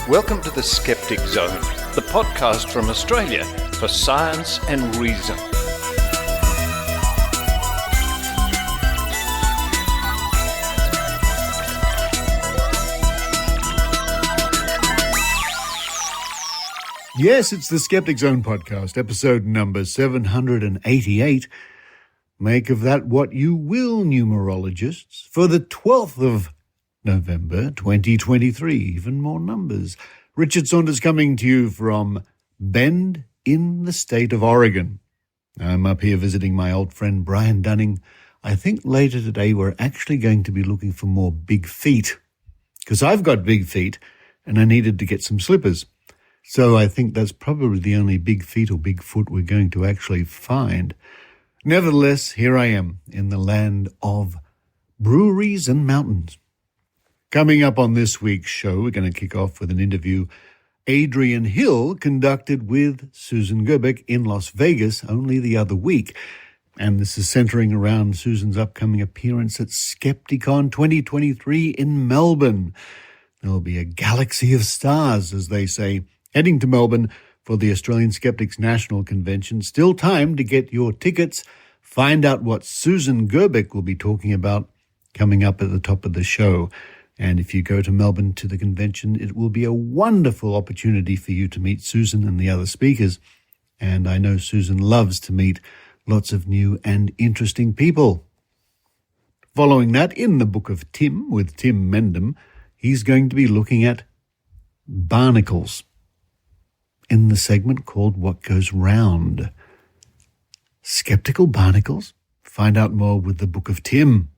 Welcome to the Skeptic Zone, the podcast from Australia for science and reason. Yes, it's the Skeptic Zone podcast, episode number 788. Make of that what you will, numerologists, for the 12th of November 2023, even more numbers. Richard Saunders coming to you from Bend in the state of Oregon. I'm up here visiting my old friend Brian Dunning. I think later today we're actually going to be looking for more big feet, because I've got big feet and I needed to get some slippers. So I think that's probably the only big feet or big foot we're going to actually find. Nevertheless, here I am in the land of breweries and mountains. Coming up on this week's show, we're going to kick off with an interview Adrienne Hill conducted with Susan Gerbic in Las Vegas only the other week. And this is centering around Susan's upcoming appearance at Skepticon 2023 in Melbourne. There'll be a galaxy of stars, as they say, heading to Melbourne for the Australian Skeptics National Convention. Still time to get your tickets. Find out what Susan Gerbic will be talking about coming up at the top of the show. And if you go to Melbourne to the convention, it will be a wonderful opportunity for you to meet Susan and the other speakers. And I know Susan loves to meet lots of new and interesting people. Following that, in the Book of Tim with Tim Mendham, he's going to be looking at barnacles in the segment called What Goes Round. Skeptical barnacles? Find out more with the Book of Tim.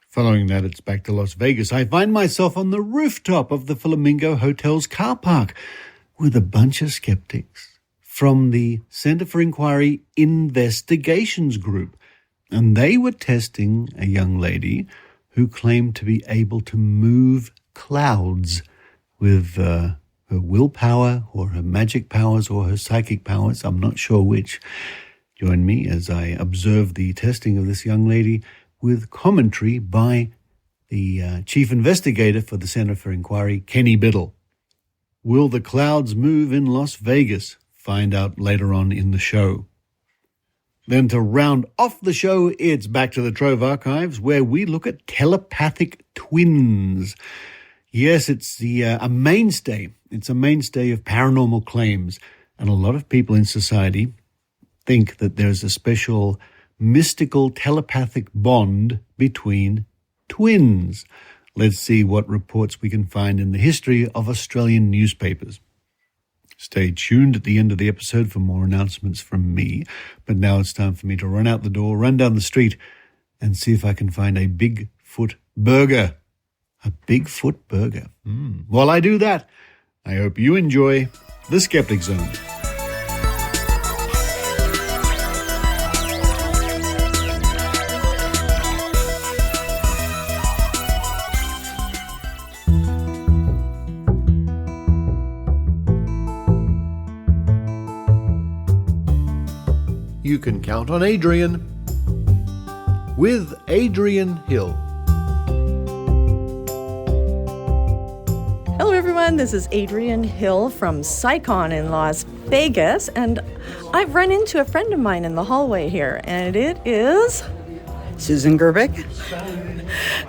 Following that, it's back to Las Vegas. I find myself on the rooftop of the Flamingo Hotel's car park with a bunch of skeptics from the Centre for Inquiry Investigations group. And they were testing a young lady who claimed to be able to move clouds with her willpower or her magic powers or her psychic powers. I'm not sure which. Join me as I observe the testing of this young lady with commentary by the chief investigator for the Centre for Inquiry, Kenny Biddle. Will the clouds move in Las Vegas? Find out later on in the show. Then to round off the show, it's back to the Trove archives where we look at telepathic twins. Yes, it's a mainstay. It's a mainstay of paranormal claims. And a lot of people in society think that there's a special mystical telepathic bond between twins. Let's see what reports we can find in the history of Australian newspapers. Stay tuned at the end of the episode for more announcements from me. But now it's time for me to run out the door, run down the street, and see if I can find a Bigfoot burger. A Bigfoot burger. While I do that, I hope you enjoy the Skeptic Zone. You can count on Adrienne with Adrienne Hill. Hello everyone, this is Adrienne Hill from SciCon in Las Vegas, and I've run into a friend of mine in the hallway here, and it is Susan Gerbic.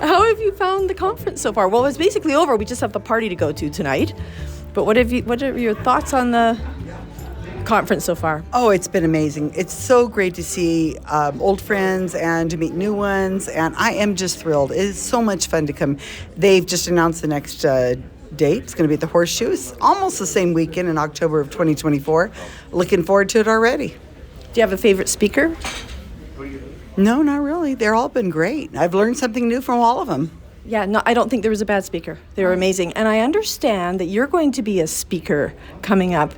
How have you found the conference so far? Well, it's basically over. We just have the party to go to tonight. But what are your thoughts on the conference so far? Oh, it's been amazing. It's so great to see old friends and to meet new ones, and I am just thrilled. It is so much fun to come. They've just announced the next date. It's going to be at the Horseshoe. It's almost the same weekend in October of 2024. Looking forward to it already. Do you have a favorite speaker? No, not really. They've all been great. I've learned something new from all of them. Yeah, no, I don't think there was a bad speaker. They were amazing. And I understand that you're going to be a speaker coming up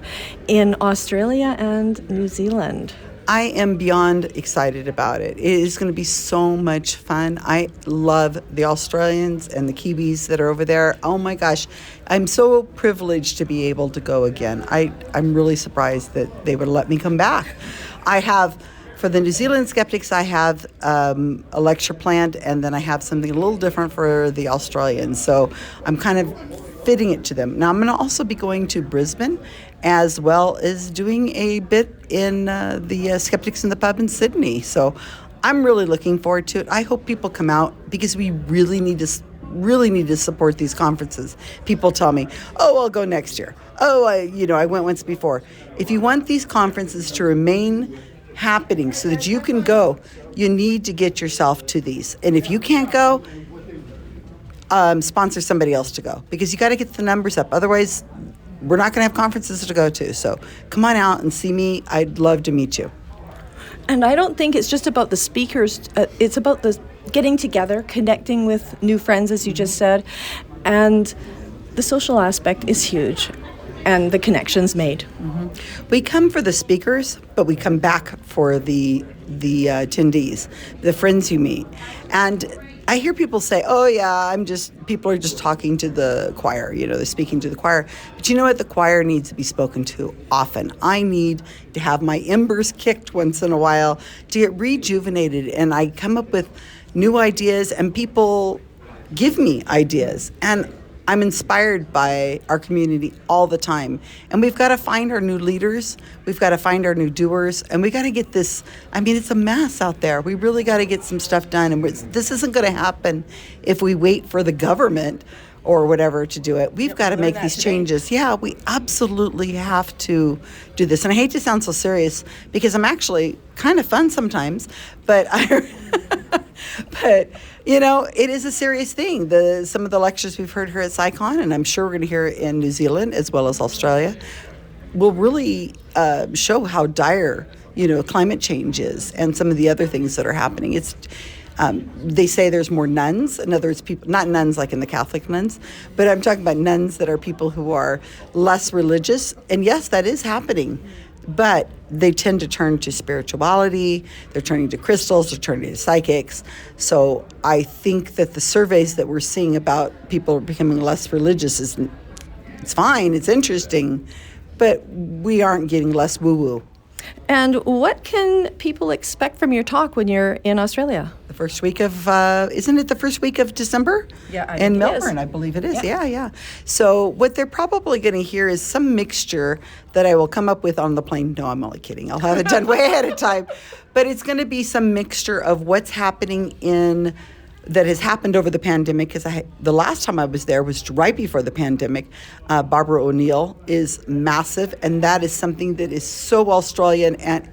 in Australia and New Zealand. I am beyond excited about it. It is going to be so much fun. I love the Australians and the Kiwis that are over there. Oh my gosh, I'm so privileged to be able to go again. I'm really surprised that they would let me come back. I have For the New Zealand skeptics, I have a lecture planned, and then I have something a little different for the Australians. So I'm kind of fitting it to them. Now, I'm going to also be going to Brisbane, as well as doing a bit in the Skeptics in the Pub in Sydney. So I'm really looking forward to it. I hope people come out, because we really need to support these conferences. People tell me, "Oh, I'll go next year. Oh, I went once before." If you want these conferences to remain happening so that you can go, you need to get yourself to these. And if you can't go, sponsor somebody else to go, because you got to get the numbers up. Otherwise, we're not going to have conferences to go to. So come on out and see me. I'd love to meet you. And I don't think it's just about the speakers. It's about the getting together, connecting with new friends, as you just said. And the social aspect is huge, and the connections made. Mm-hmm. We come for the speakers, but we come back for the attendees, the friends you meet. And I hear people say, "Oh yeah, people are just talking to the choir, they're speaking to the choir." But you know what? The choir needs to be spoken to often. I need to have my embers kicked once in a while to get rejuvenated, and I come up with new ideas, and people give me ideas. And I'm inspired by our community all the time. And we've got to find our new leaders. We've got to find our new doers. And we got to get this. It's a mess out there. We really got to get some stuff done. And this isn't going to happen if we wait for the government or whatever to do it. We've got to make these changes. Yeah, we absolutely have to do this. And I hate to sound so serious, because I'm actually kind of fun sometimes, but it is a serious thing. Some of the lectures we've heard here at SciCon, and I'm sure we're going to hear in New Zealand as well as Australia, will really show how dire, climate change is, and some of the other things that are happening. They say there's more nuns. In other words, people, not nuns like in the Catholic nuns, but I'm talking about nuns that are people who are less religious. And yes, that is happening. But they tend to turn to spirituality, they're turning to crystals, they're turning to psychics. So I think that the surveys that we're seeing about people becoming less religious it's fine, it's interesting, but we aren't getting less woo-woo. And what can people expect from your talk when you're in Australia? The first week of, isn't it the first week of December? Yeah, in Melbourne, I believe it is. Yeah. So what they're probably going to hear is some mixture that I will come up with on the plane. No, I'm only kidding. I'll have it done way ahead of time. But it's going to be some mixture of what's happening that has happened over the pandemic, because the last time I was there was right before the pandemic. Barbara O'Neill is massive, and that is something that is so Australian, and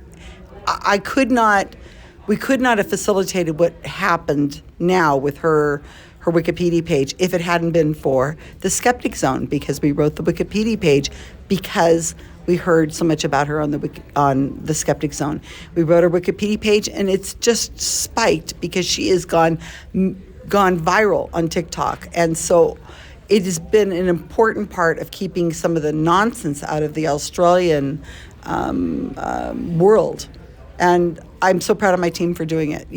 we could not have facilitated what happened now with her Wikipedia page if it hadn't been for the Skeptic Zone, because we wrote the Wikipedia page because we heard so much about her on the Skeptic Zone. We wrote her Wikipedia page, and it's just spiked because she has gone viral on TikTok. And so it has been an important part of keeping some of the nonsense out of the Australian world. And I'm so proud of my team for doing it.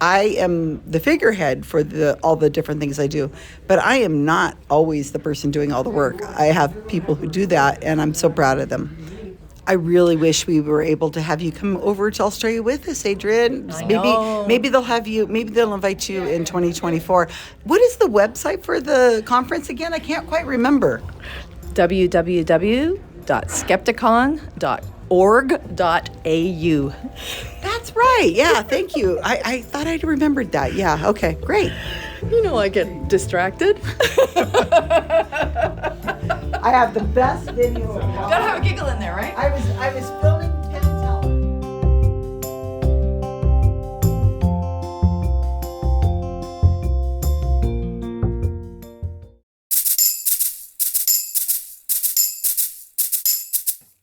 I am the figurehead for all the different things I do, but I am not always the person doing all the work. I have people who do that, and I'm so proud of them. I really wish we were able to have you come over to Australia with us, Adrienne. Maybe they'll invite you in 2024. What is the website for the conference again? I can't quite remember. www.skepticon.org.au. That's right. Yeah, thank you. I thought I'd remembered that. Yeah, okay, great. I get distracted. I have the best video of all. Gotta have a giggle in there, right? I was filming Penn and Teller.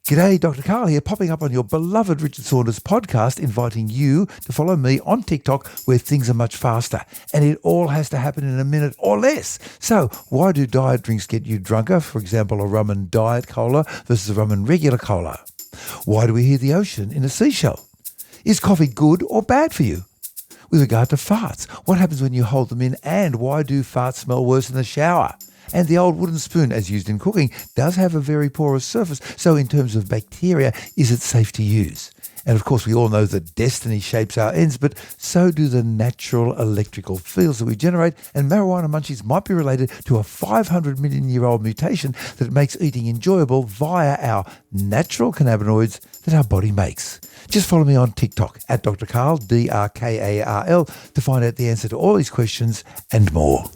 G'day, Dr. Carl here, popping up on your beloved Richard Saunders podcast, inviting you to follow me on TikTok, where things are much faster, and it all has to happen in a minute or less. So, why do diet drinks get you drunker? For example, a rum and diet cola versus a rum and regular cola. Why do we hear the ocean in a seashell? Is coffee good or bad for you? With regard to farts, what happens when you hold them in, and why do farts smell worse in the shower? And the old wooden spoon, as used in cooking, does have a very porous surface, so in terms of bacteria, is it safe to use? And of course, we all know that destiny shapes our ends, but so do the natural electrical fields that we generate, and marijuana munchies might be related to a 500 million-year-old mutation that makes eating enjoyable via our natural cannabinoids that our body makes. Just follow me on TikTok at Dr. Karl, DRKARL, to find out the answer to all these questions and more.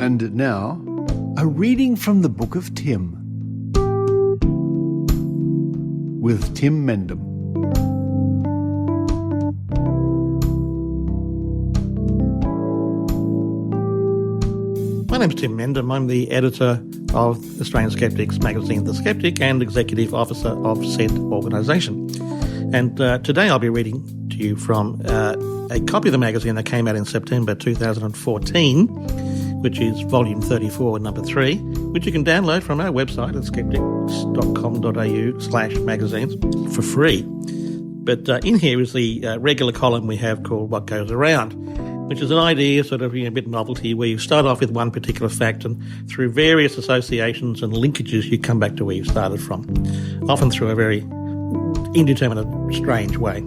And now, a reading from the Book of Tim with Tim Mendham. My name's Tim Mendham. I'm the editor of Australian Skeptics magazine, The Skeptic, and executive officer of said organisation. And today I'll be reading to you from a copy of the magazine that came out in September 2014, which is volume 34, number 3, which you can download from our website at skeptics.com.au/magazines for free. But in here is the regular column we have called What Goes Around, which is an idea, sort of a bit novelty, where you start off with one particular fact and through various associations and linkages you come back to where you started from, often through a very indeterminate, strange way.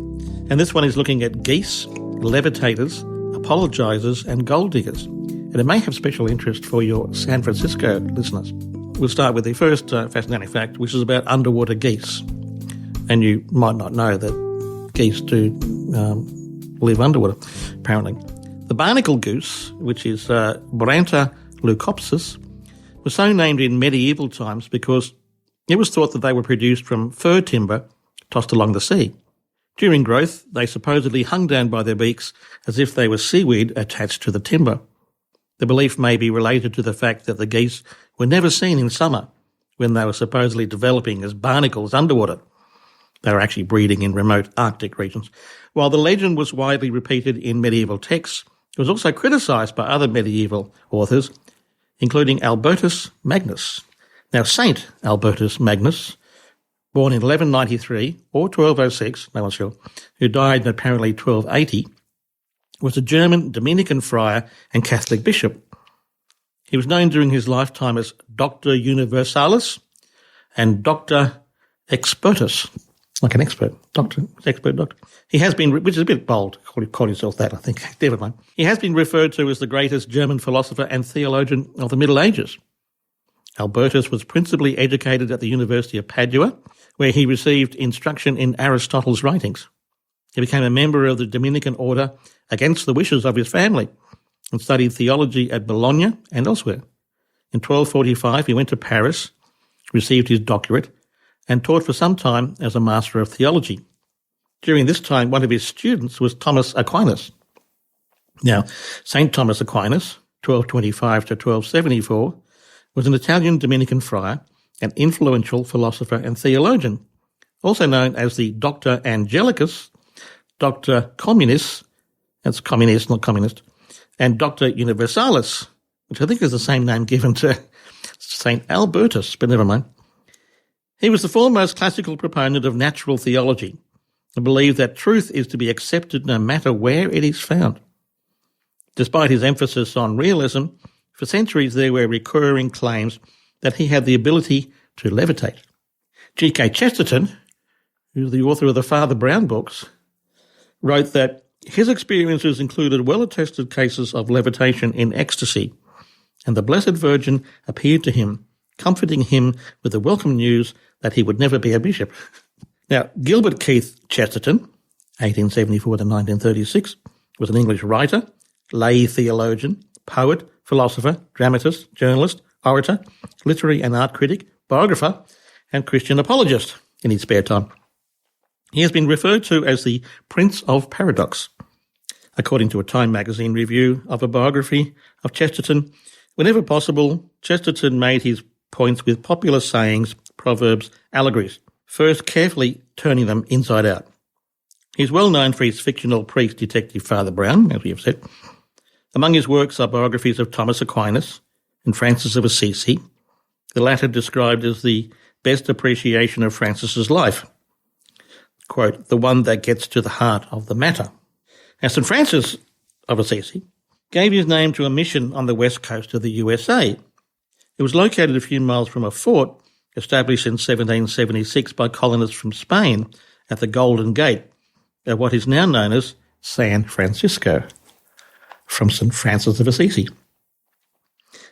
And this one is looking at geese, levitators, apologisers and gold diggers. And it may have special interest for your San Francisco listeners. We'll start with the first fascinating fact, which is about underwater geese. And you might not know that geese do live underwater, apparently. The barnacle goose, which is Branta leucopsis, was so named in medieval times because it was thought that they were produced from fir timber tossed along the sea. During growth, they supposedly hung down by their beaks as if they were seaweed attached to the timber. The belief may be related to the fact that the geese were never seen in summer when they were supposedly developing as barnacles underwater. They were actually breeding in remote Arctic regions. While the legend was widely repeated in medieval texts, it was also criticised by other medieval authors, including Albertus Magnus. Now, Saint Albertus Magnus, born in 1193 or 1206, no one's sure, who died in apparently 1280, was a German Dominican friar and Catholic bishop. He was known during his lifetime as Doctor Universalis and Doctor Expertus, like an expert, expert doctor. He has been, which is a bit bold, call yourself that, I think, never mind. He has been referred to as the greatest German philosopher and theologian of the Middle Ages. Albertus was principally educated at the University of Padua, where he received instruction in Aristotle's writings. He became a member of the Dominican order against the wishes of his family and studied theology at Bologna and elsewhere. In 1245, he went to Paris, received his doctorate, and taught for some time as a master of theology. During this time, one of his students was Thomas Aquinas. Now, St. Thomas Aquinas, 1225 to 1274, was an Italian Dominican friar and influential philosopher and theologian, also known as the Doctor Angelicus, Doctor Communis, that's communist, not communist, and Doctor Universalis, which I think is the same name given to St. Albertus, but never mind. He was the foremost classical proponent of natural theology and believed that truth is to be accepted no matter where it is found. Despite his emphasis on realism, for centuries there were recurring claims that he had the ability to levitate. G.K. Chesterton, who's the author of the Father Brown books, wrote that his experiences included well-attested cases of levitation in ecstasy, and the Blessed Virgin appeared to him, comforting him with the welcome news that he would never be a bishop. Now, Gilbert Keith Chesterton, 1874 to 1936, was an English writer, lay theologian, poet, philosopher, dramatist, journalist, orator, literary and art critic, biographer, and Christian apologist in his spare time. He has been referred to as the Prince of Paradox. According to a Time magazine review of a biography of Chesterton, whenever possible, Chesterton made his points with popular sayings, proverbs, allegories, first carefully turning them inside out. He's well known for his fictional priest detective Father Brown, as we have said. Among his works are biographies of Thomas Aquinas and Francis of Assisi, the latter described as the best appreciation of Francis's life. Quote, the one that gets to the heart of the matter. Now, St. Francis of Assisi gave his name to a mission on the west coast of the USA. It was located a few miles from a fort established in 1776 by colonists from Spain at the Golden Gate of what is now known as San Francisco, from St. Francis of Assisi.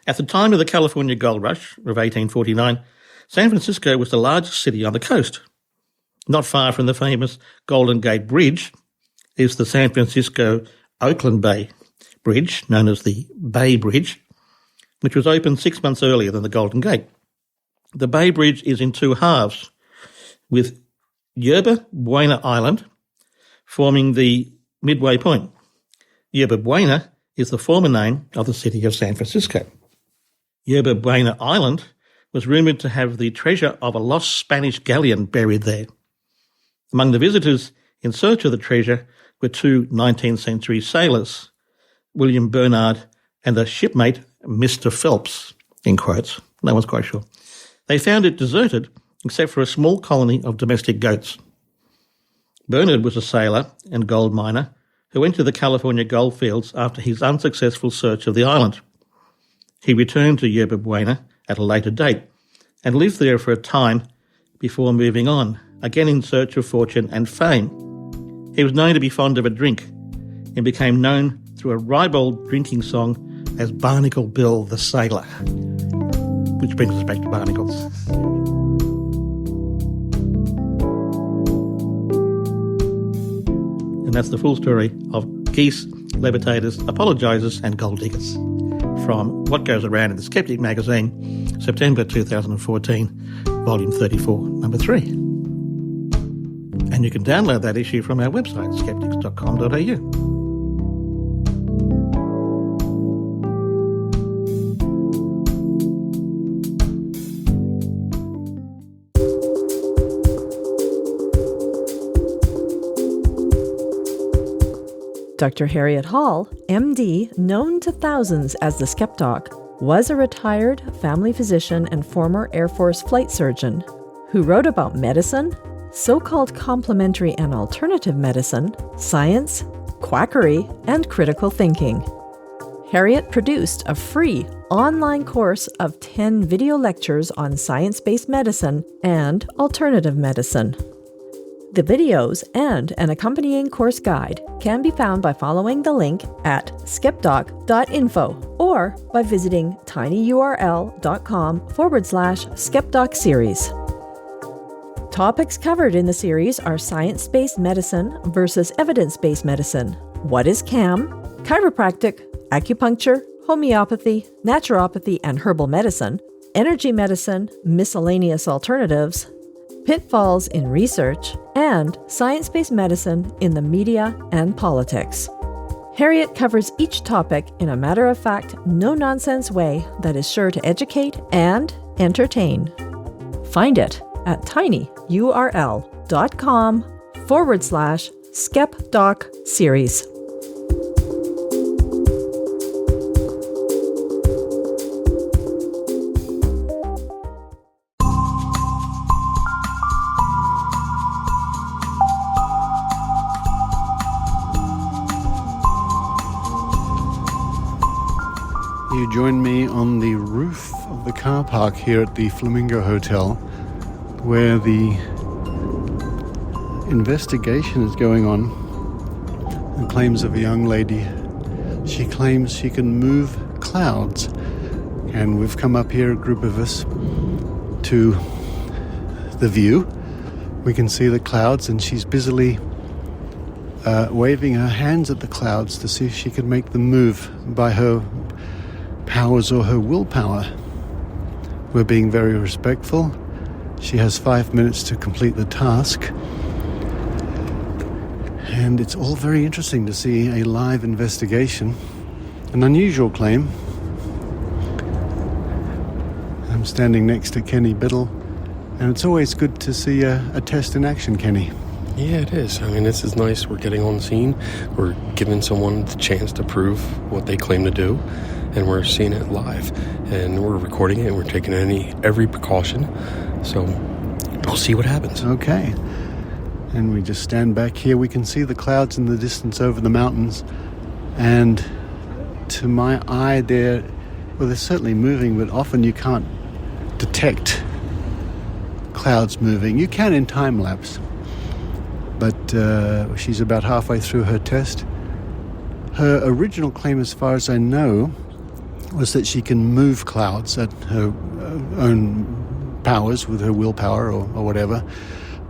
At the time of the California Gold Rush of 1849, San Francisco was the largest city on the coast. Not far from the famous Golden Gate Bridge is the San Francisco-Oakland Bay Bridge, known as the Bay Bridge, which was opened 6 months earlier than the Golden Gate. The Bay Bridge is in two halves, with Yerba Buena Island forming the midway point. Yerba Buena is the former name of the city of San Francisco. Yerba Buena Island was rumoured to have the treasure of a lost Spanish galleon buried there. Among the visitors in search of the treasure were two 19th century sailors, William Bernard and a shipmate, Mr. Phelps, in quotes. No one's quite sure. They found it deserted except for a small colony of domestic goats. Bernard was a sailor and gold miner who went to the California goldfields after his unsuccessful search of the island. He returned to Yerba Buena at a later date and lived there for a time before moving on, again in search of fortune and fame. He was known to be fond of a drink and became known through a ribald drinking song as Barnacle Bill the Sailor, which brings us back to barnacles. And that's the full story of Geese, Levitators, Apologisers and Gold Diggers from What Goes Around in the Skeptic magazine, September 2014, volume 34, number 3. And you can download that issue from our website, sceptics.com.au. Dr. Harriet Hall, MD, known to thousands as the Skepdoc, was a retired family physician and former Air Force flight surgeon who wrote about medicine, so-called complementary and alternative medicine, science, quackery, and critical thinking. Harriet produced a free online course of 10 video lectures on science-based medicine and alternative medicine. The videos and an accompanying course guide can be found by following the link at skepdoc.info or by visiting tinyurl.com/skepdoc series. Topics covered in the series are science-based medicine versus evidence-based medicine, what is CAM, chiropractic, acupuncture, homeopathy, naturopathy and herbal medicine, energy medicine, miscellaneous alternatives, pitfalls in research, and science-based medicine in the media and politics. Harriet covers each topic in a matter-of-fact, no-nonsense way that is sure to educate and entertain. Find it at tinyurl.com/skepdoc series. You join me on the roof of the car park here at the Flamingo Hotel, where the investigation is going on. The claims of a young lady. She claims she can move clouds. And we've come up here, a group of us, to the view. We can see the clouds, and she's busily waving her hands at the clouds to see if she can make them move by her powers or her willpower. We're being very respectful. She has 5 minutes to complete the task. And it's all very interesting to see a live investigation. An unusual claim. I'm standing next to Kenny Biddle, and it's always good to see a test in action, Kenny. Yeah, it is. I mean, this is nice. We're getting on the scene. We're giving someone the chance to prove what they claim to do, and we're seeing it live. And we're recording it, and we're taking every precaution. So we'll see what happens. Okay. And we just stand back here. We can see the clouds in the distance over the mountains. And to my eye, they're certainly moving, but often you can't detect clouds moving. You can in time lapse. But she's about halfway through her test. Her original claim, as far as I know, was that she can move clouds at her own powers with her willpower or whatever.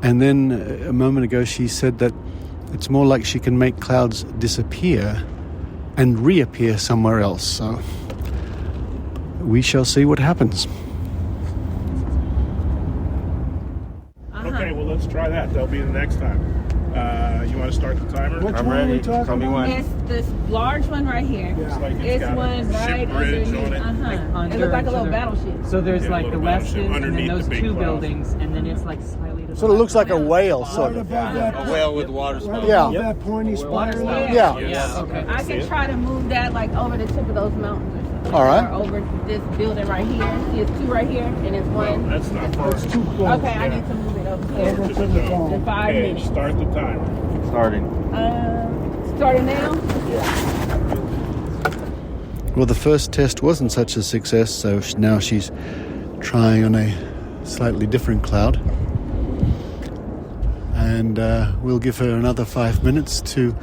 And then a moment ago she said that it's more like she can make clouds disappear and reappear somewhere else. So we shall see what happens. Okay, well, let's try that. That'll be the next time. You want to start the timer? Which I'm ready. Tell me when. It's this large one right here. Looks like It's got one a right ship bridge underneath. on it. It looks like a little battleship. So there's Yeah, like a the little west battleship end, and then underneath those the big two clouds. buildings, and then it's like slightly to the Sort of looks like a whale, sort of. A whale with water spout. Yeah. That pointy spire. Yeah. Yeah. Okay. I can try to move that like over the tip of those mountains. All right. Or over this building right here. See, it's two right here, and it's one. That's not far. It's too close. Okay, I need to move it over here. Over to the phone. In 5 Okay, minutes. start the timer. Starting. Starting now? Well, the first test wasn't such a success, so now she's trying on a slightly different cloud. And we'll give her another 5 minutes to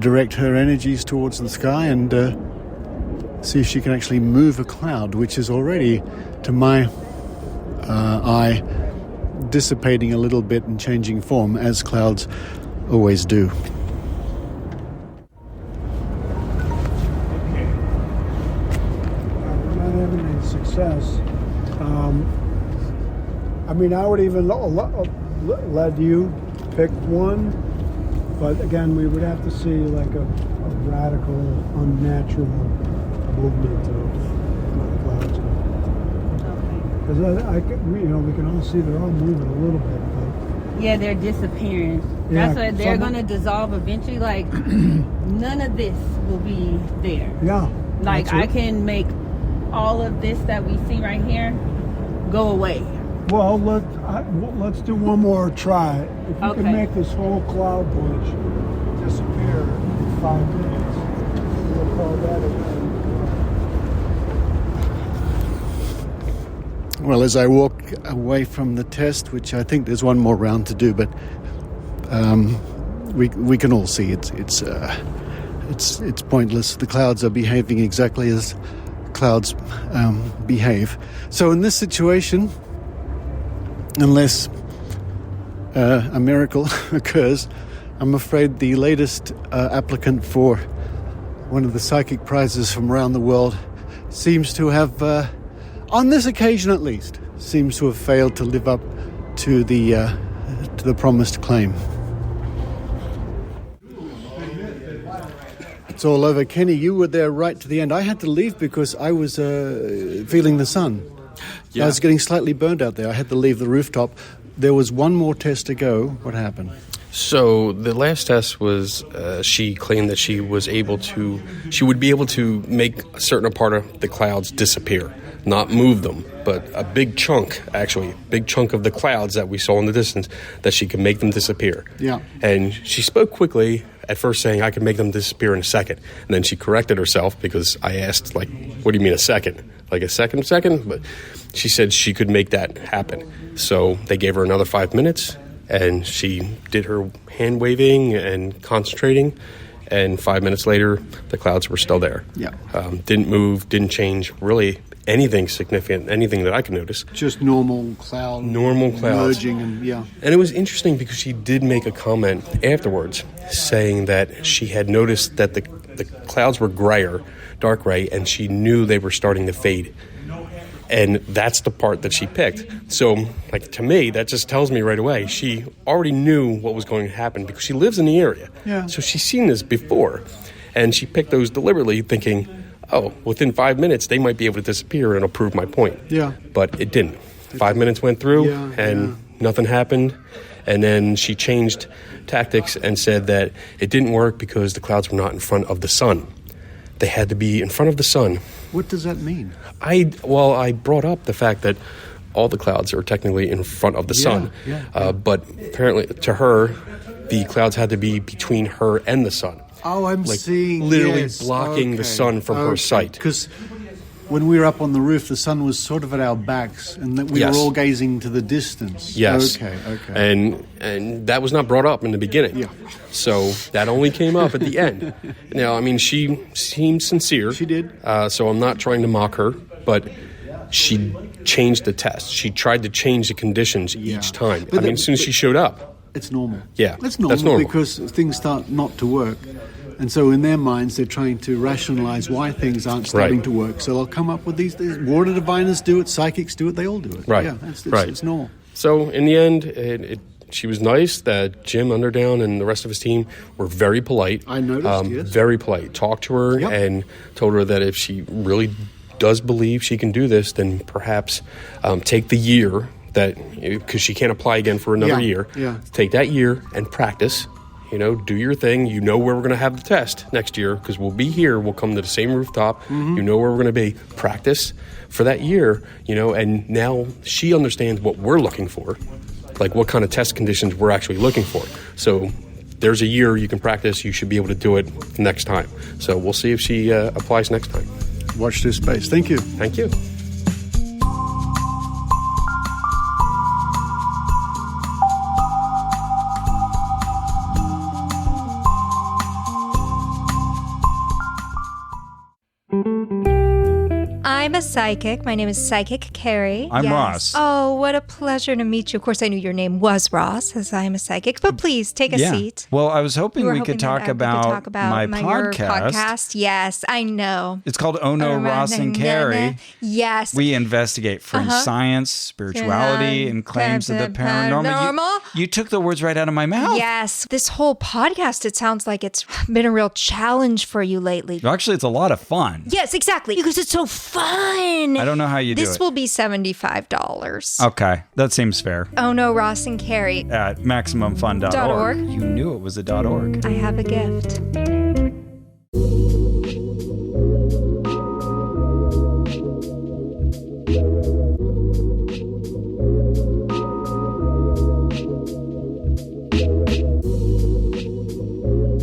direct her energies towards the sky and see if she can actually move a cloud, which is already, to my eye, dissipating a little bit and changing form, as clouds always do. We're not having any success. I mean, I would even let you pick one, but again, we would have to see like a radical, unnatural movement of the clouds. Because we can all see they're all moving a little bit, but Yeah, they're disappearing. Yeah, That's what they're going to dissolve eventually. Like, none of this will be there. yeah. Like, I can make all of this that we see right here go away. Well, let's do one more try. If you Okay. can make this whole cloud bunch disappear in 5 minutes, we'll call that a win. Well, as I walk away from the test, which I think there's one more round to do, but we can all see it's pointless. The clouds are behaving exactly as clouds behave. So in this situation, unless a miracle occurs, I'm afraid the latest applicant for one of the psychic prizes from around the world seems to have, on this occasion at least, seems to have failed to live up to the promised claim. It's all over. Kenny, you were there right to the end. I had to leave because I was feeling the sun. Yeah. I was getting slightly burned out there. I had to leave the rooftop. There was one more test to go. What happened? So the last test was she claimed that she would be able to make a certain part of the clouds disappear, not move them, but a big chunk of the clouds that we saw in the distance, that she could make them disappear. Yeah. And she spoke quickly, at first saying, I could make them disappear in a second. And then she corrected herself because I asked, what do you mean a second? Like a second? But she said she could make that happen. So they gave her another 5 minutes, and she did her hand waving and concentrating, and 5 minutes later, the clouds were still there. Yeah. Didn't move, didn't change really anything significant, anything that I could notice. Just normal clouds. Merging and, yeah. And it was interesting because she did make a comment afterwards saying that she had noticed that the clouds were grayer, dark gray, and she knew they were starting to fade. And that's the part that she picked. So, to me, that just tells me right away, she already knew what was going to happen because she lives in the area. Yeah. So she's seen this before. And she picked those deliberately thinking, within 5 minutes, they might be able to disappear and it'll prove my point. Yeah. But it didn't. 5 minutes went through and nothing happened. And then she changed tactics and said that it didn't work because the clouds were not in front of the sun. They had to be in front of the sun. What does that mean? I brought up the fact that all the clouds are technically in front of the sun. But apparently to her, the clouds had to be between her and the sun. Oh, I'm like seeing. Literally blocking the sun from her sight. Because when we were up on the roof, the sun was sort of at our backs, and that we were all gazing to the distance. Yes. Okay. And that was not brought up in the beginning. Yeah. So that only came up at the end. Now, I mean, she seemed sincere. She did. So I'm not trying to mock her, but she changed the test. She tried to change the conditions each time. But as soon as she showed up. It's normal. Yeah, that's normal because things start not to work. And so in their minds, they're trying to rationalize why things aren't starting to work. So they'll come up with these water diviners do it, psychics do it, they all do it. Right, Yeah, it's normal. So in the end, she was nice. That Jim Underdown and the rest of his team were very polite. I noticed, yes. Very polite. Talked to her and told her that if she really does believe she can do this, then perhaps take the year because she can't apply again for another year. Yeah. Take that year and practice. Do your thing. You know where we're going to have the test next year because we'll be here. We'll come to the same rooftop. Mm-hmm. You know where we're going to be. Practice for that year, and now she understands what we're looking for, like what kind of test conditions we're actually looking for. So there's a year you can practice. You should be able to do it next time. So we'll see if she applies next time. Watch this space. Thank you. Thank you. I'm a psychic. My name is Psychic Carrie. I'm Ross. Oh, what a pleasure to meet you. Of course, I knew your name was Ross, as I am a psychic. But please, take a seat. Well, I was hoping we could talk about my your podcast. podcast. Yes, I know. It's called Oh No, Ross and Carrie. Yes. We investigate fringe science, spirituality, and claims of the paranormal. You took the words right out of my mouth. Yes. This whole podcast, it sounds like it's been a real challenge for you lately. Actually, it's a lot of fun. Yes, exactly. Because it's so fun. I don't know how you do it. This will be $75. Okay, that seems fair. Oh no, Ross and Carrie. At MaximumFun.org. You knew it was a .org. I have a gift.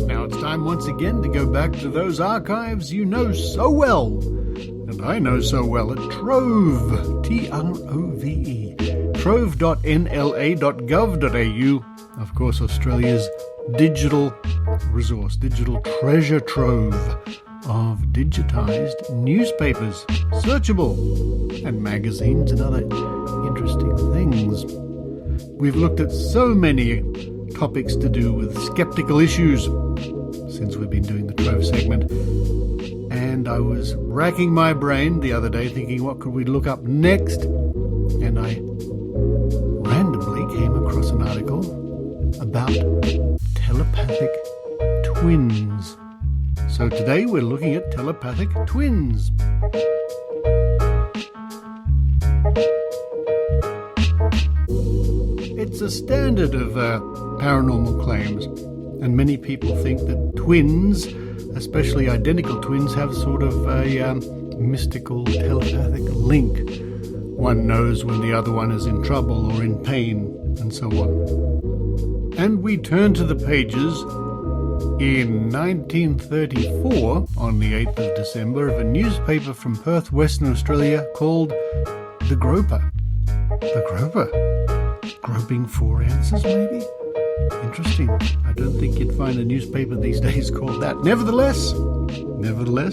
Now it's time once again to go back to those archives you know so well. And I know so well at Trove, Trove, trove.nla.gov.au, of course Australia's digital resource, digital treasure trove of digitised newspapers, searchable, and magazines and other interesting things. We've looked at so many topics to do with skeptical issues since we've been doing the Trove segment. And I was racking my brain the other day thinking, what could we look up next? And I randomly came across an article about telepathic twins. So today we're looking at telepathic twins. It's a standard of paranormal claims, and many people think that twins, especially identical twins, have sort of a mystical telepathic link. One knows when the other one is in trouble or in pain, and so on. And we turn to the pages in 1934, on the 8th of December, of a newspaper from Perth, Western Australia, called The Groper. The Groper? Groping for answers, maybe? Interesting. I don't think you'd find a newspaper these days called that. Nevertheless,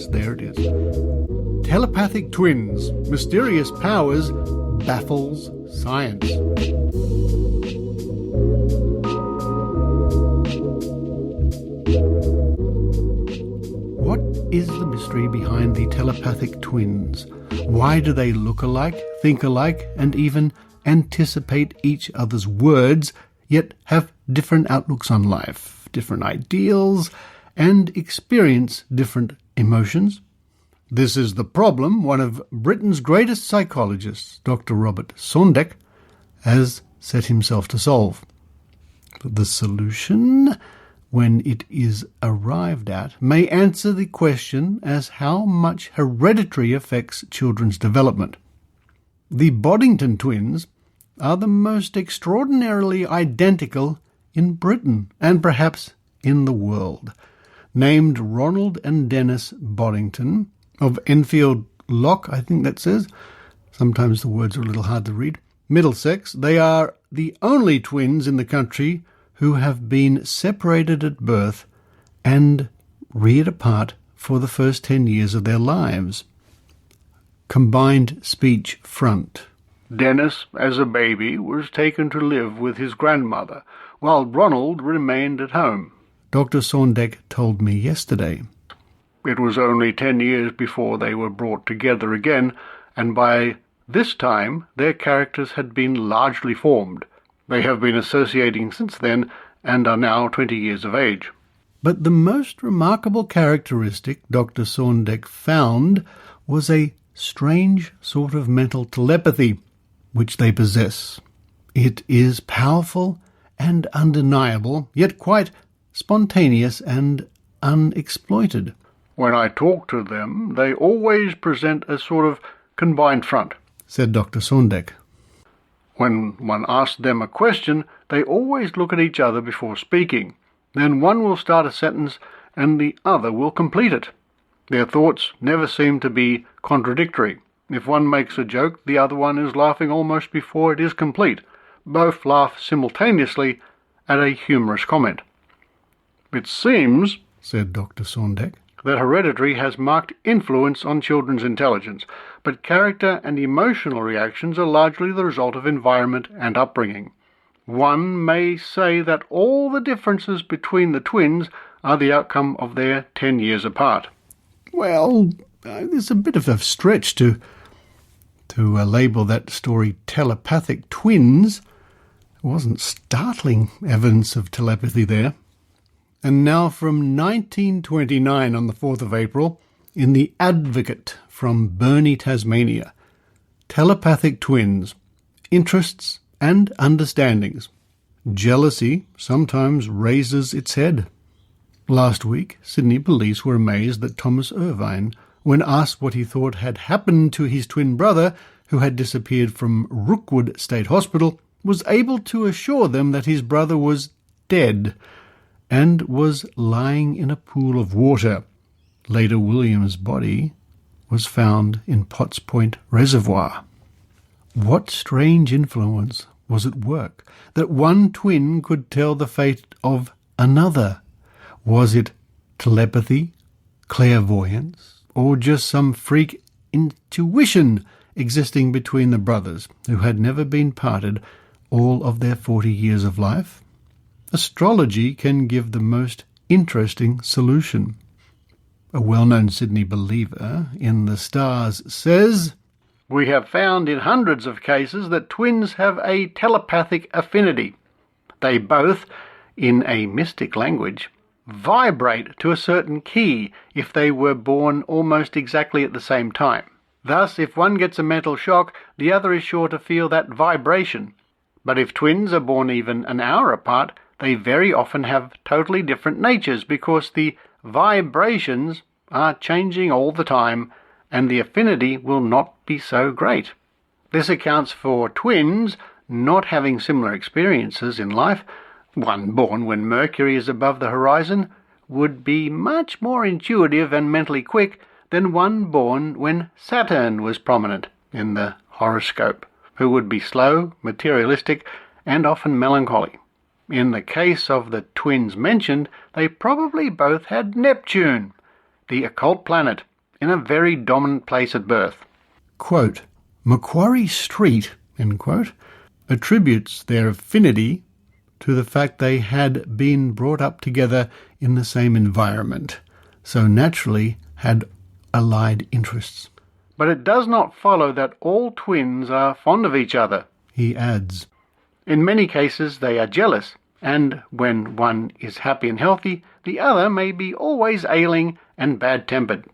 there it is. Telepathic twins. Mysterious powers baffles science. What is the mystery behind the telepathic twins? Why do they look alike, think alike, and even anticipate each other's words, yet have different outlooks on life, different ideals, and experience different emotions? This is the problem one of Britain's greatest psychologists, Dr Robert Saunders, has set himself to solve. The solution, when it is arrived at, may answer the question as how much hereditary affects children's development. The Boddington twins are the most extraordinarily identical in Britain and perhaps in the world. Named Ronald and Dennis Boddington of Enfield Lock, I think that says. Sometimes the words are a little hard to read. Middlesex, they are the only twins in the country who have been separated at birth and reared apart for the first 10 years of their lives. Combined speech front. Dennis, as a baby, was taken to live with his grandmother, while Ronald remained at home. Dr. Saunders told me yesterday. It was only 10 years before they were brought together again, and by this time their characters had been largely formed. They have been associating since then and are now 20 years of age. But the most remarkable characteristic Dr. Saunders found was a strange sort of mental telepathy which they possess. It is powerful and undeniable, yet quite spontaneous and unexploited. When I talk to them, they always present a sort of combined front, said Dr. Saunders. When one asks them a question, they always look at each other before speaking. Then one will start a sentence and the other will complete it. Their thoughts never seem to be contradictory. If one makes a joke, the other one is laughing almost before it is complete. Both laugh simultaneously at a humorous comment. It seems, said Dr. Saunders, that heredity has marked influence on children's intelligence, but character and emotional reactions are largely the result of environment and upbringing. One may say that all the differences between the twins are the outcome of their 10 years apart. Well, there's a bit of a stretch to label that story telepathic twins. There wasn't startling evidence of telepathy there. And now from 1929 on the 4th of April, in The Advocate from Burnie, Tasmania, telepathic twins, interests and understandings. Jealousy sometimes raises its head. Last week, Sydney police were amazed that Thomas Irvine, when asked what he thought had happened to his twin brother, who had disappeared from Rookwood State Hospital, was able to assure them that his brother was dead and was lying in a pool of water. Later, William's body was found in Potts Point Reservoir. What strange influence was at work that one twin could tell the fate of another? Was it telepathy, clairvoyance, or just some freak intuition existing between the brothers who had never been parted all of their 40 years of life? Astrology can give the most interesting solution. A well-known Sydney believer in the stars says, "We have found in hundreds of cases that twins have a telepathic affinity. They both, in a mystic language, vibrate to a certain key if they were born almost exactly at the same time. Thus, if one gets a mental shock, the other is sure to feel that vibration. But if twins are born even an hour apart, they very often have totally different natures because the vibrations are changing all the time and the affinity will not be so great. This accounts for twins not having similar experiences in life. One born when Mercury is above the horizon would be much more intuitive and mentally quick than one born when Saturn was prominent in the horoscope, who would be slow, materialistic, and often melancholy. In the case of the twins mentioned, they probably both had Neptune, the occult planet, in a very dominant place at birth." Quote, Macquarie Street, end quote, attributes their affinity to the fact they had been brought up together in the same environment, so naturally had allied interests. "But it does not follow that all twins are fond of each other," he adds. "In many cases they are jealous, and when one is happy and healthy, the other may be always ailing and bad-tempered."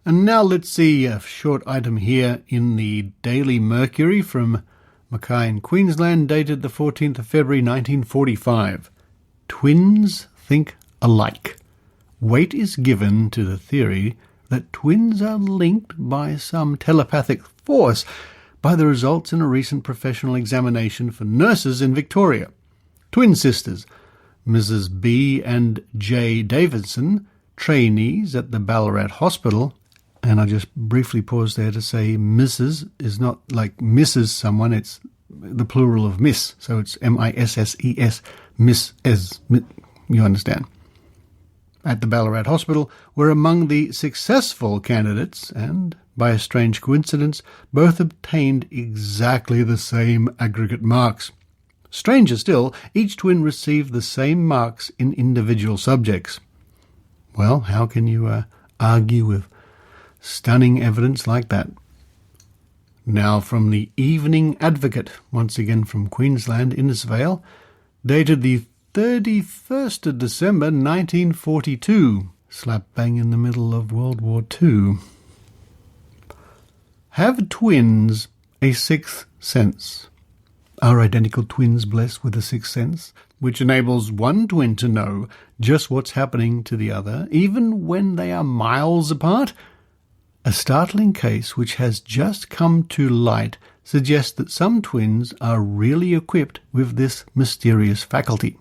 And now let's see a short item here in the Daily Mercury from Mackay in Queensland, dated the 14th of February 1945. Twins think alike. Weight is given to the theory that twins are linked by some telepathic force by the results in a recent professional examination for nurses in Victoria. Twin sisters, Mrs. B. and J. Davidson, trainees at the Ballarat Hospital, and I just briefly pause there to say Mrs. is not like Mrs. someone, it's the plural of Miss, so it's M-I-S-S-E-S, Miss-es, you understand. At the Ballarat Hospital were among the successful candidates, and, by a strange coincidence, both obtained exactly the same aggregate marks. Stranger still, each twin received the same marks in individual subjects. Well, how can you argue with stunning evidence like that? Now from the Evening Advocate, once again from Queensland, Innisfail, dated the 31st of December 1942, slap bang in the middle of World War II. Have twins a sixth sense? Are identical twins blessed with a sixth sense, which enables one twin to know just what's happening to the other, even when they are miles apart? A startling case which has just come to light suggests that some twins are really equipped with this mysterious faculty.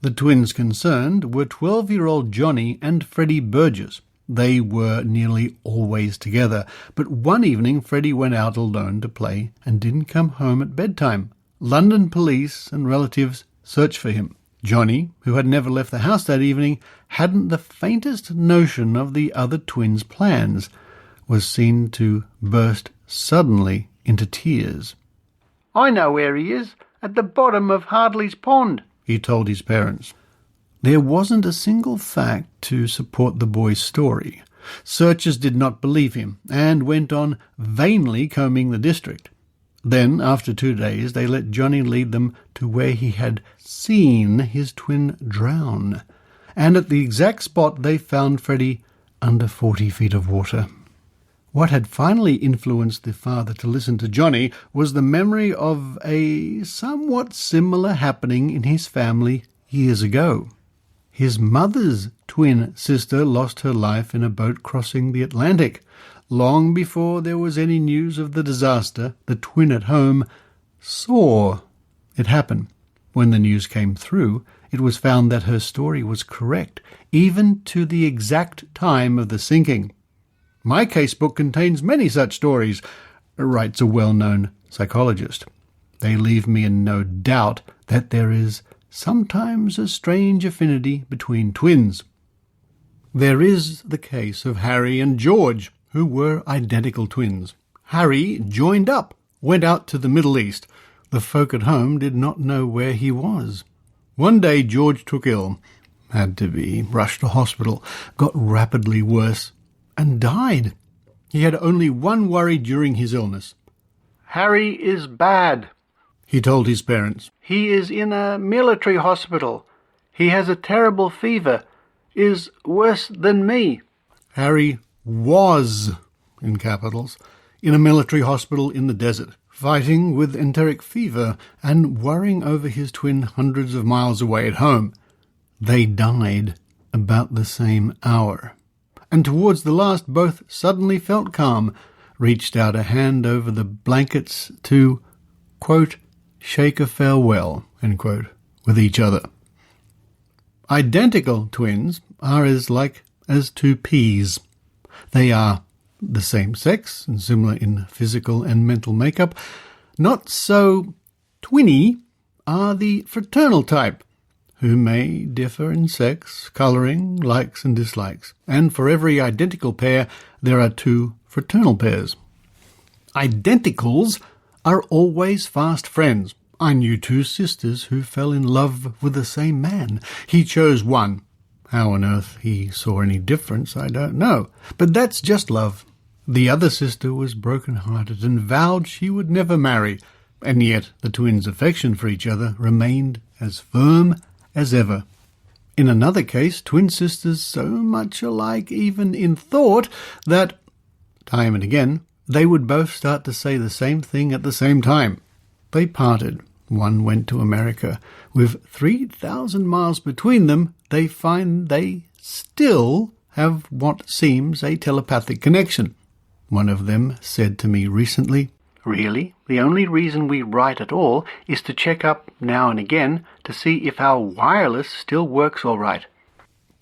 The twins concerned were 12-year-old Johnny and Freddie Burgess. They were nearly always together, but one evening Freddie went out alone to play and didn't come home at bedtime. London police and relatives searched for him. Johnny, who had never left the house that evening, hadn't the faintest notion of the other twins' plans, was seen to burst suddenly into tears. "I know where he is, at the bottom of Hardley's Pond," he told his parents. There wasn't a single fact to support the boy's story. Searchers did not believe him and went on vainly combing the district. Then, after 2 days, they let Johnny lead them to where he had seen his twin drown. And at the exact spot they found Freddie under 40 feet of water. What had finally influenced the father to listen to Johnny was the memory of a somewhat similar happening in his family years ago. His mother's twin sister lost her life in a boat crossing the Atlantic. Long before there was any news of the disaster, the twin at home saw it happen. When the news came through, it was found that her story was correct, even to the exact time of the sinking. "My casebook contains many such stories," writes a well-known psychologist. "They leave me in no doubt that there is sometimes a strange affinity between twins." There is the case of Harry and George, who were identical twins. Harry joined up, went out to the Middle East. The folk at home did not know where he was. One day George took ill, had to be rushed to hospital, got rapidly worse, and died. He had only one worry during his illness. "Harry is bad," he told his parents. "He is in a military hospital. He has a terrible fever. Is worse than me." Harry was, in capitals, in a military hospital in the desert, fighting with enteric fever and worrying over his twin hundreds of miles away at home. They died about the same hour. And towards the last both suddenly felt calm, reached out a hand over the blankets to, quote, shake a farewell, end quote, with each other. Identical twins are as like as two peas. They are the same sex and similar in physical and mental makeup. Not so twinny are the fraternal type, who may differ in sex, colouring, likes and dislikes. And for every identical pair, there are two fraternal pairs. Identicals are always fast friends. I knew two sisters who fell in love with the same man. He chose one. How on earth he saw any difference, I don't know. But that's just love. The other sister was broken-hearted and vowed she would never marry, and yet the twins' affection for each other remained as firm as ever. In another case, twin sisters so much alike even in thought that, time and again, they would both start to say the same thing at the same time. They parted. One went to America. With 3,000 miles between them, they find they still have what seems a telepathic connection. One of them said to me recently, "Really? The only reason we write at all is to check up now and again to see if our wireless still works all right."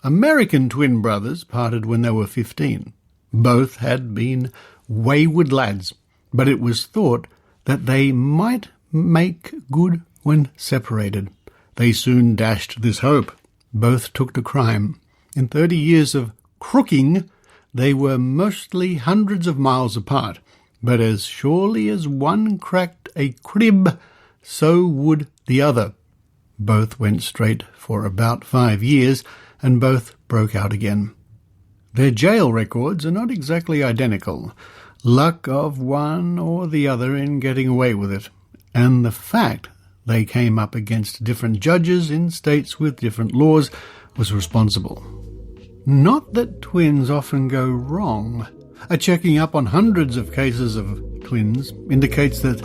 American twin brothers parted when they were 15. Both had been wayward lads, but it was thought that they might make good when separated. They soon dashed this hope. Both took to crime. In 30 years of crooking, they were mostly hundreds of miles apart. But as surely as one cracked a crib, so would the other. Both went straight for about 5 years, and both broke out again. Their jail records are not exactly identical. Luck of one or the other in getting away with it, and the fact they came up against different judges in states with different laws was responsible. Not that twins often go wrong. A checking up on hundreds of cases of twins indicates that,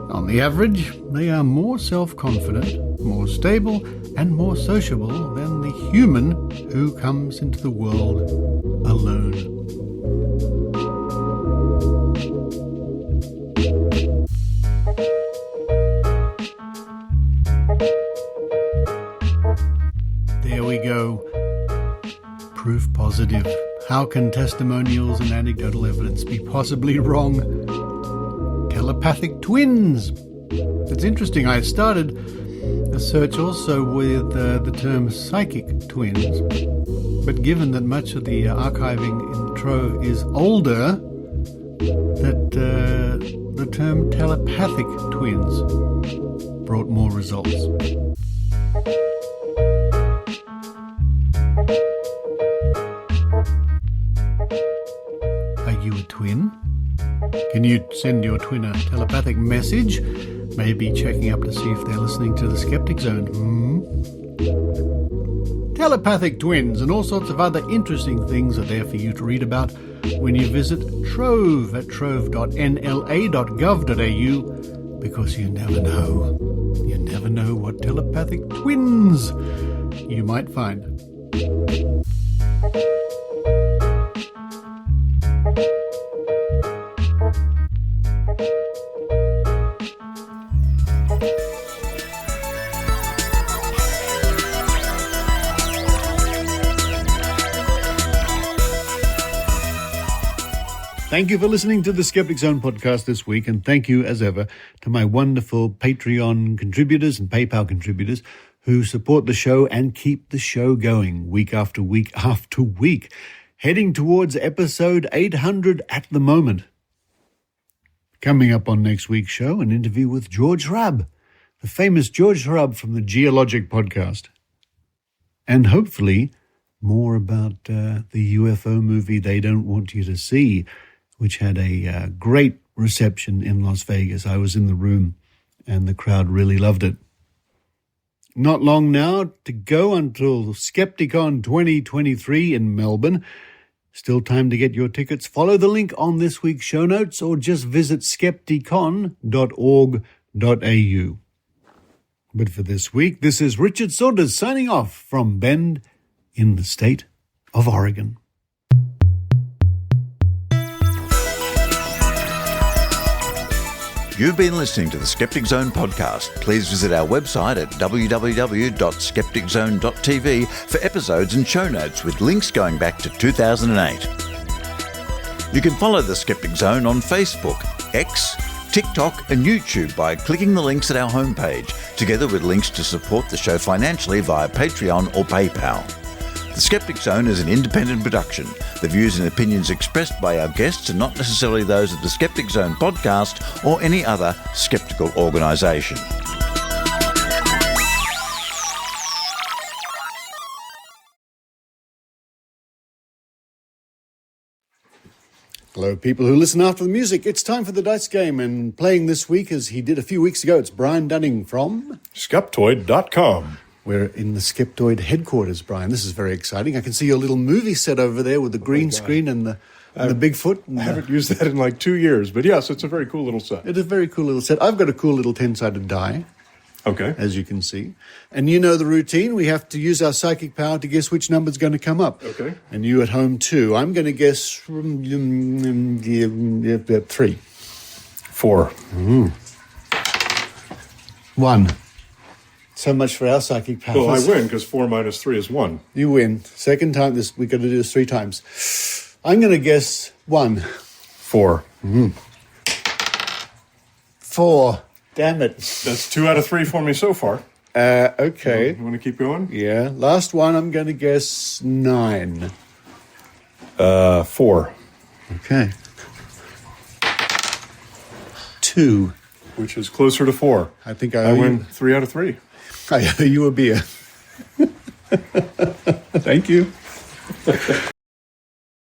on the average, they are more self-confident, more stable, and more sociable than the human who comes into the world alone. There we go. Proof positive. How can testimonials and anecdotal evidence be possibly wrong? Telepathic twins. It's interesting. I started a search also with the term psychic twins, but given that much of the archiving in the Trove is older, that the term telepathic twins brought more results. Are you a twin? Can you send your twin a telepathic message? Maybe checking up to see if they're listening to the Skeptic Zone. Telepathic twins and all sorts of other interesting things are there for you to read about when you visit Trove at trove.nla.gov.au, because you never know. You never know what telepathic twins you might find. Thank you for listening to the Skeptic Zone podcast this week, and thank you, as ever, to my wonderful Patreon contributors and PayPal contributors who support the show and keep the show going week after week after week, heading towards episode 800 at the moment. Coming up on next week's show, an interview with George Hrab, the famous George Hrab from the Geologic podcast. And hopefully more about the UFO movie They Don't Want You to See, which had a great reception in Las Vegas. I was in the room and the crowd really loved it. Not long now to go until Skepticon 2023 in Melbourne. Still time to get your tickets. Follow the link on this week's show notes or just visit skepticon.org.au. But for this week, this is Richard Saunders signing off from Bend in the state of Oregon. You've been listening to the Skeptic Zone podcast. Please visit our website at www.skepticzone.tv for episodes and show notes with links going back to 2008. You can follow the Skeptic Zone on Facebook, X, TikTok and YouTube by clicking the links at our homepage, together with links to support the show financially via Patreon or PayPal. The Skeptic Zone is an independent production. The views and opinions expressed by our guests are not necessarily those of the Skeptic Zone podcast or any other skeptical organisation. Hello, people who listen after the music. It's time for the dice game, and playing this week, as he did a few weeks ago, it's Brian Dunning from Skeptoid.com. We're in the Skeptoid headquarters, Brian. This is very exciting. I can see your little movie set over there with the green screen and the Bigfoot. I haven't used that in like 2 years, but yes, it's a very cool little set. It is a very cool little set. I've got a cool little 10-sided die. Okay. As you can see. And you know the routine. We have to use our psychic power to guess which number's going to come up. Okay. And you at home too. I'm going to guess 3. 4. 1. So much for our psychic powers. Well, I win because 4 minus 3 is 1. You win. Second time, we've got to do this 3 times. I'm going to guess 1. 4. 4. Damn it. That's 2 out of 3 for me so far. Okay. You want to keep going? Yeah. Last one, I'm going to guess 9. 4. Okay. 2. Which is closer to 4. I think I win 3 out of 3. I owe you a beer. Thank you.